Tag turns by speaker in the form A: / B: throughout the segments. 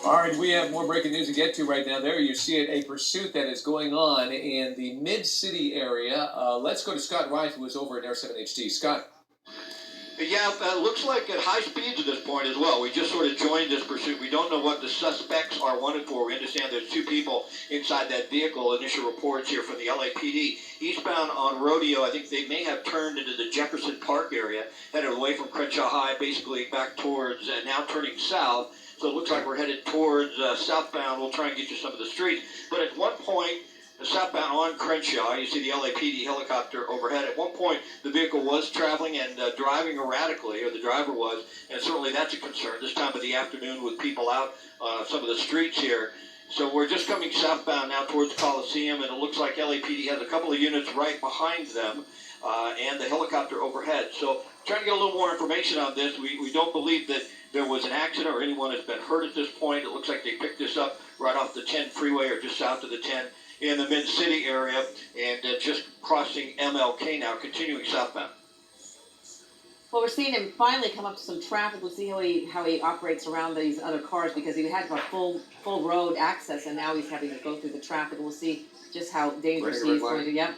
A: All right, we have more breaking news to get to right now. There you see it, a pursuit that is going on in the Mid-City area. Let's go to Scott Wright, who is over at Air 7 HD. Scott.
B: Yeah, looks like at high speeds at this point as well. We just sort of joined this pursuit. We don't know what the suspects are wanted for. We understand there's 2 people inside that vehicle. Initial reports here from the LAPD. Eastbound on Rodeo, I think they may have turned into the Jefferson Park area, headed away from Crenshaw High, basically back towards, now turning south. So it looks like we're headed towards southbound. We'll try and get you some of the streets. But at one point, southbound on Crenshaw, you see the LAPD helicopter overhead. At one point, the vehicle was traveling and driving erratically, or the driver was, and certainly that's a concern this time of the afternoon with people out some of the streets here. So we're just coming southbound now towards Coliseum, and it looks like LAPD has a couple of units right behind them and the helicopter overhead. So trying to get a little more information on this. We don't believe that there was an accident or anyone has been hurt at this point. It looks like they picked this up right off the 10 freeway or just south of the 10 in the Mid-City area and just crossing MLK now, continuing southbound.
C: Well, we're seeing him finally come up to some traffic. We'll see how he operates around these other cars because he had a full road access and now he's having to go through the traffic. We'll see just how dangerous he's going to. Yep.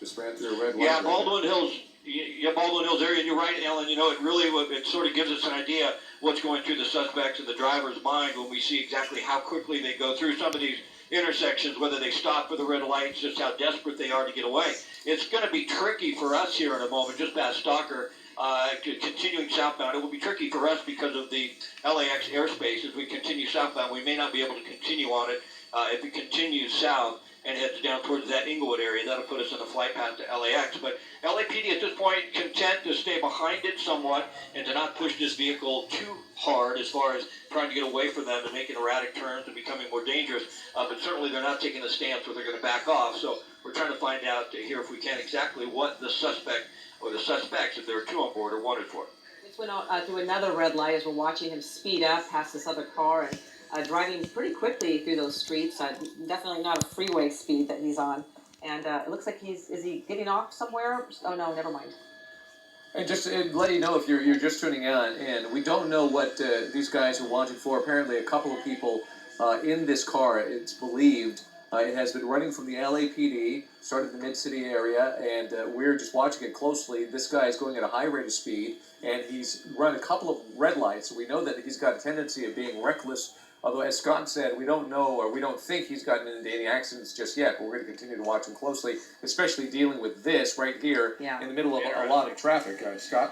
A: Just ran through a red light.
B: Yeah, Baldwin Hills. Yeah, Baldwin Hills area, and you're right, Alan. You know, it sort of gives us an idea what's going through the suspects and the driver's mind when we see exactly how quickly they go through some of these intersections, whether they stop for the red lights, just how desperate they are to get away. It's going to be tricky for us here in a moment, just past Stalker, continuing southbound. It will be tricky for us because of the LAX airspace. As we continue southbound, we may not be able to continue on it. If it continues south and heads down towards that Inglewood area, that'll put us on the flight path to LAX. But LAPD at this point content to stay behind it somewhat and to not push this vehicle too hard as far as trying to get away from them and making erratic turns and becoming more dangerous. But certainly they're not taking the stance where they're going to back off. So we're trying to find out here, if we can, exactly what the suspect or the suspects, if there are 2 on board, are wanted for.
C: Just went through another red light as we're watching him speed up past this other car and driving pretty quickly through those streets. Definitely not a freeway speed that he's on. And it looks like is he getting off somewhere? Oh, no, never mind.
A: And just to let you know, if you're just tuning on, and we don't know what these guys are wanted for. Apparently, a couple of people in this car, it's believed, it has been running from the LAPD, started in the Mid-City area, and we're just watching it closely. This guy is going at a high rate of speed, and he's run a couple of red lights. So we know that he's got a tendency of being reckless. Although, as Scott said, we don't know or we don't think he's gotten into any accidents just yet, but we're going to continue to watch him closely, especially dealing with this right here in the middle of a lot of traffic. Scott?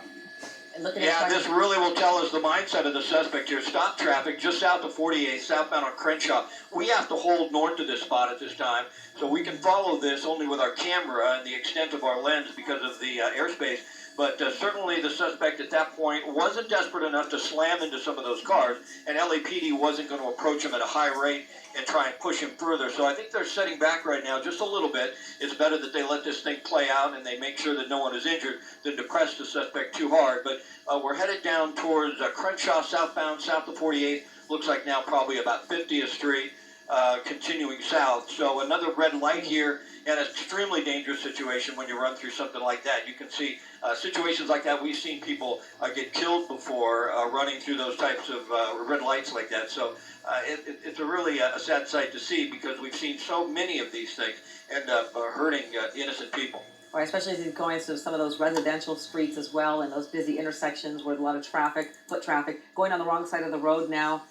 B: Yeah, this really will tell us the mindset of the suspect here. Stop traffic just south of 48, southbound on Crenshaw. We have to hold north to this spot at this time, so we can follow this only with our camera and the extent of our lens because of the airspace. But certainly the suspect at that point wasn't desperate enough to slam into some of those cars, and LAPD wasn't going to approach him at a high rate and try and push him further. So I think they're setting back right now just a little bit. It's better that they let this thing play out and they make sure that no one is injured than to press the suspect too hard. But we're headed down towards Crenshaw southbound, south of 48. Looks like now probably about 50th Street, continuing south. So another red light here, and an extremely dangerous situation when you run through something like that. You can see situations like that. We've seen people get killed before running through those types of red lights like that. So it's a really a sad sight to see because we've seen so many of these things end up hurting innocent people.
C: Right, especially as he's going to some of those residential streets as well and those busy intersections with a lot of traffic, foot traffic, going on the wrong side of the road now.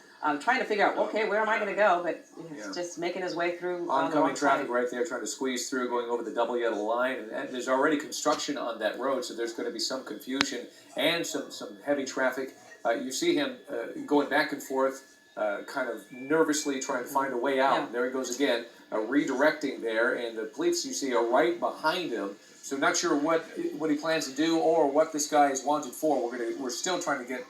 C: Trying to figure out, okay, where am I going to go? But it's just making his way through
A: oncoming traffic right there, trying to squeeze through, going over the double yellow line. And there's already construction on that road, so there's going to be some confusion and some heavy traffic. You see him going back and forth, kind of nervously trying to find a way out.
C: Yeah.
A: There he goes again, redirecting there. And the police, you see, are right behind him. So not sure what he plans to do or what this guy is wanted for. We're still trying to get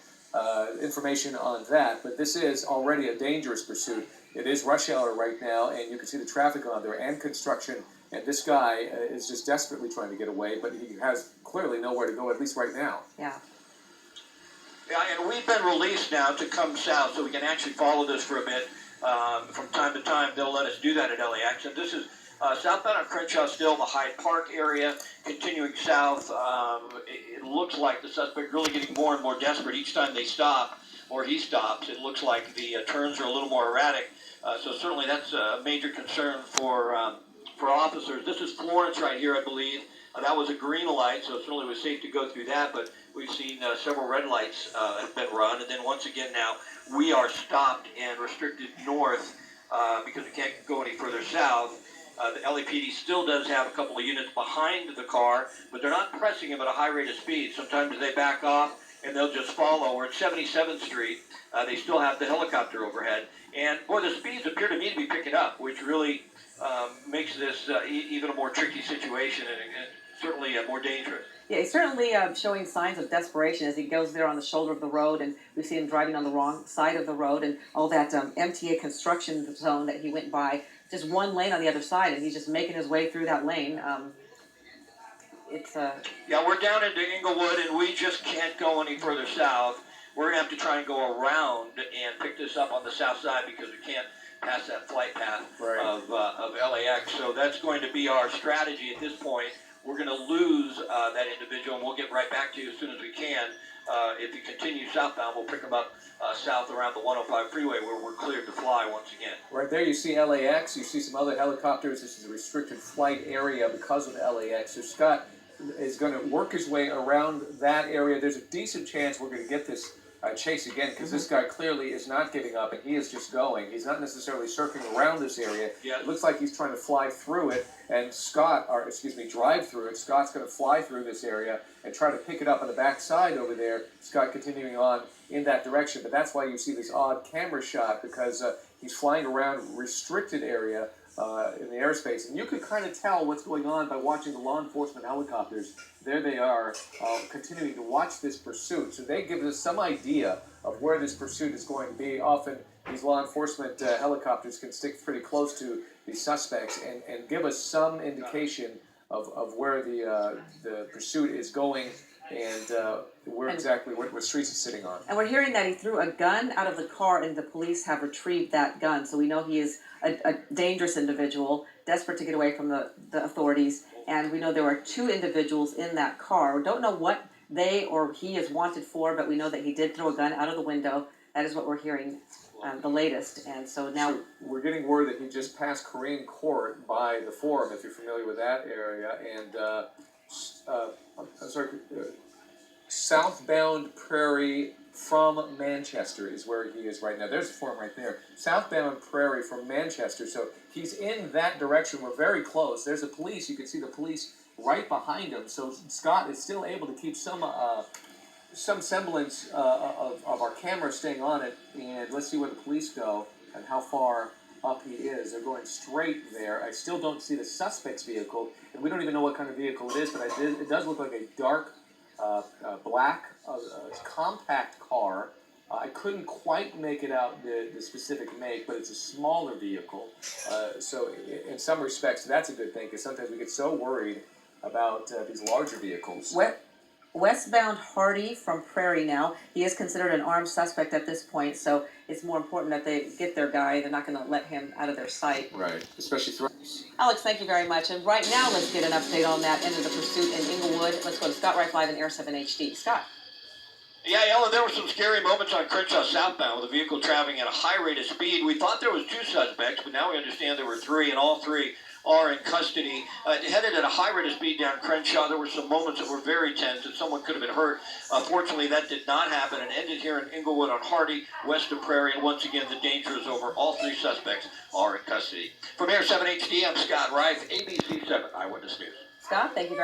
A: information on that, but this is already a dangerous pursuit. It is rush hour right now, and you can see the traffic on there and construction, and this guy is just desperately trying to get away, but he has clearly nowhere to go, at least right now.
C: Yeah.
B: Yeah, and we've been released now to come south, so we can actually follow this for a bit. From time to time, they'll let us do that at LAX, and this is southbound on Crenshaw still, the Hyde Park area, continuing south. It looks like the suspect really getting more and more desperate each time they stop. or he stops, it looks like the turns are a little more erratic. So certainly that's a major concern for officers. This is Florence right here, I believe. That was a green light, so certainly it was safe to go through that, but we've seen several red lights have been run, and then once again now we are stopped and restricted north because we can't go any further south. The LAPD still does have a couple of units behind the car, but they're not pressing him at a high rate of speed. Sometimes they back off and they'll just follow. We're at 77th Street. They still have the helicopter overhead. And, boy, the speeds appear to me to be picking up, which really makes this even a more tricky situation and certainly more dangerous.
C: Yeah, he's certainly showing signs of desperation as he goes there on the shoulder of the road, and we see him driving on the wrong side of the road, and all that MTA construction zone that he went by, just one lane on the other side, and he's just making his way through that lane.
B: Yeah, we're down into Inglewood, and we just can't go any further south. We're going to have to try and go around and pick this up on the south side because we can't pass that flight path of LAX. So that's going to be our strategy at this point. We're going to lose that individual, and we'll get right back to you as soon as we can. If he continues southbound, we'll pick him up south around the 105 freeway where we're cleared to fly once again.
A: Right there you see LAX, you see some other helicopters. This is a restricted flight area because of LAX. So Scott is going to work his way around that area. There's a decent chance we're going to get this chase again because this guy clearly is not giving up and he is just going. He's not necessarily circling around this area.
B: Yes.
A: It looks like he's trying to fly through it and drive through it. Scott's going to fly through this area and try to pick it up on the back side over there. Scott continuing on in that direction, but that's why you see this odd camera shot because he's flying around restricted area in the airspace, and you could kind of tell what's going on by watching the law enforcement helicopters. There they are, continuing to watch this pursuit. So they give us some idea of where this pursuit is going to be. Often these law enforcement helicopters can stick pretty close to the suspects and give us some indication of where the pursuit is going and where exactly what streets he's sitting on.
C: And we're hearing that he threw a gun out of the car, and the police have retrieved that gun. So we know he is a dangerous individual, desperate to get away from the authorities. And we know there were 2 individuals in that car. We don't know what they or he is wanted for, but we know that he did throw a gun out of the window. That is what we're hearing, the latest. And so now
A: we're getting word that he just passed Korean Court by the Forum, if you're familiar with that area, and southbound Prairie from Manchester is where he is right now. There's the Forum right there. Southbound Prairie from Manchester. So he's in that direction. We're very close. There's the police. You can see the police right behind him. So Scott is still able to keep some semblance of our camera staying on it. And let's see where the police go and how far up he is. They're going straight there. I still don't see the suspect's vehicle, and we don't even know what kind of vehicle it is, but it does look like a dark black compact car. I couldn't quite make it out the specific make, but it's a smaller vehicle. So in some respects, that's a good thing, because sometimes we get so worried about these larger vehicles.
C: Westbound Hardy from Prairie now. He is considered an armed suspect at this point, so it's more important that they get their guy. They're not going to let him out of their sight.
A: Right, especially threats.
C: Alex, thank you very much. And right now, let's get an update on that end of the pursuit in Inglewood. Let's go to Scott Rife live in Air 7 HD. Scott.
B: Yeah, Ellen, there were some scary moments on Crenshaw southbound with a vehicle traveling at a high rate of speed. We thought there was 2 suspects, but now we understand there were 3, and all 3 are in custody. Headed at a high rate of speed down Crenshaw, there were some moments that were very tense, and someone could have been hurt. Fortunately, that did not happen, and ended here in Inglewood on Hardy, west of Prairie, and once again, the danger is over. All 3 suspects are in custody. From Air 7 HD, I'm Scott Rife, ABC 7 Eyewitness News.
C: Scott, thank you very much.